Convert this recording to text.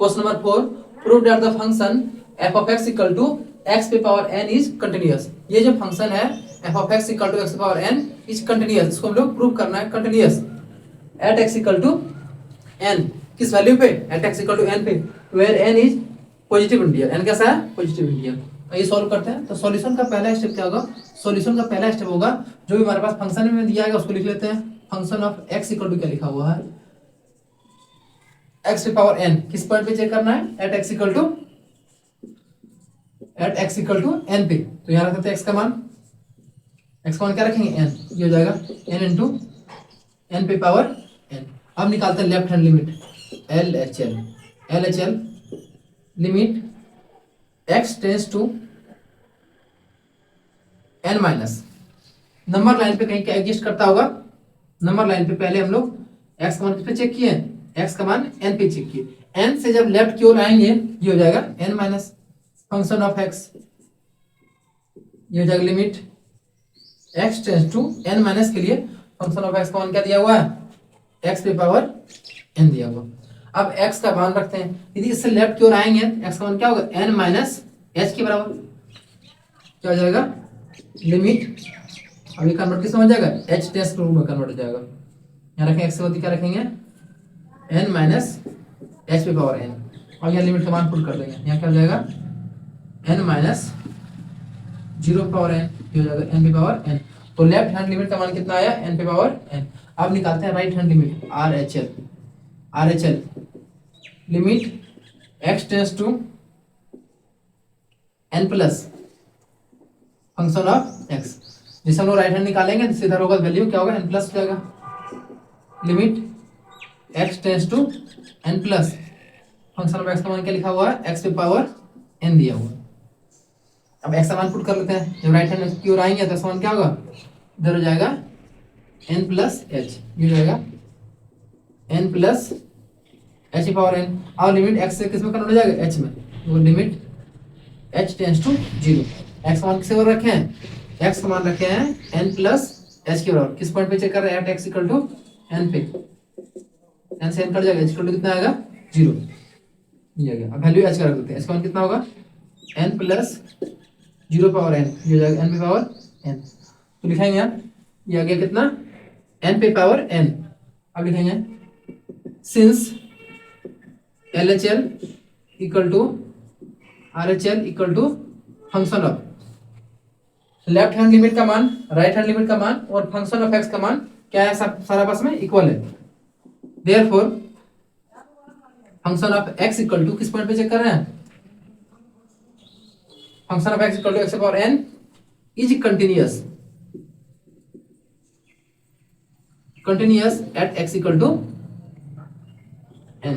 Question number 4, prove that the function f of x equal to x पे power n is continuous. ये जो function है f of x equal to x पे power n is continuous, इसको हम लोग prove करना है continuous at x equal to n, किस वैल्यू पे, at x equal to n पे, where n is positive integer, n कैसा है, पॉजिटिव इंटीजर। ये सॉल्व करते हैं। तो सॉल्यूशन का पहला स्टेप क्या होगा, सॉल्यूशन का पहला स्टेप होगा जो भी हमारे पास फंक्शन में दिया है उसको लिख लेते हैं। Function of x equal to क्या लिखा हुआ है, x पे पावर n, किस पॉइंट पे चेक करना है, at x equal to n पे। तो यहाँ रख देते हैं x का मान क्या रखेंगे, n, ये हो जाएगा n इंटू n पे पावर n। अब निकालते हैं left hand limit LHL limit x tends to n minus, number line पे कहीं क्या एग्जिस्ट करता होगा, नंबर लाइन पे पहले हम लोग x का मान किस पे चेक किए, x का मान n पे चेक किए, n से जब लेफ्ट की ओर आएंगे ये हो जाएगा n minus function of x, ये हो जाएगा limit x tends to n minus के लिए फंक्शन ऑफ x का मान क्या दिया हुआ है, x पे पावर n दिया हुआ। अब x का मान रखते हैं, यदि इससे लेफ्ट की ओर आएंगे x का मान क्या होगा, n माइनस h के बराबर, क्या हो जाएगा लिमिट, अब ये कन्वर्ट किस में हो जाएगा, h टेस्ट रूप में कन्वर्ट हो जाएगा। यहाँ रखेंगे x से क्या रखेंगे, n माइनस h पे पावर n, और यहाँ लिमिट का मान पुट कर देंगे, यहाँ क्या हो जाएगा n माइनस 0 पावर n, ये हो जाएगा n पे पावर n। तो लेफ्ट हैंड लिमिट का मान कितना आया, n पे पावर n। अब निकालते हैं right hand limit RHL limit x tends to n plus function of x, जिसे हम लोग राइट हैंड निकालेंगे तो सीधा होगा वैल्यू क्या होगा, n प्लस हो जाएगा, limit x tends to n plus function of x का मान क्या लिखा हुआ है, x पे पावर n दिया हुआ। अब x का मान पुट कर लेते हैं, जब राइट हैंड की ओर आएंगे तो मान क्या होगा, इधर हो जाएगा n प्लस h, ये हो जाएगा n plus h power n, और लिमिट x से किस में कन्वर्ट हो जाएगा, h में, वो limit h tends to 0। x का मान किस ओर रखे हैं, x का मान रखे हैं n प्लस h के बराबर, किस पॉइंट पे चेक कर रहे हैं, at x equal to n पे, n से n कट जाएगा, h इक्वल टू कितना आएगा 0, ये आ गया। अब वैल्यू h का रख देते हैं, इसका मान कितना होगा n प्लस 0 पावर n, ये हो जाएगा n पे पावर n। तो लिखेंगे यहाँ, ये आ गया कितना, n पे पावर n। अब लिखेंगे since LHL equal to RHL equal to function of left hand limit का मान, राइट हैंड लिमिट का मान और फंक्शन ऑफ x का मान क्या है, सारा पास में इक्वल है। Therefore function of x equal to किस पॉइंट पे चेक कर रहे हैं, function of x equal to x power n is continuous at x equal to n।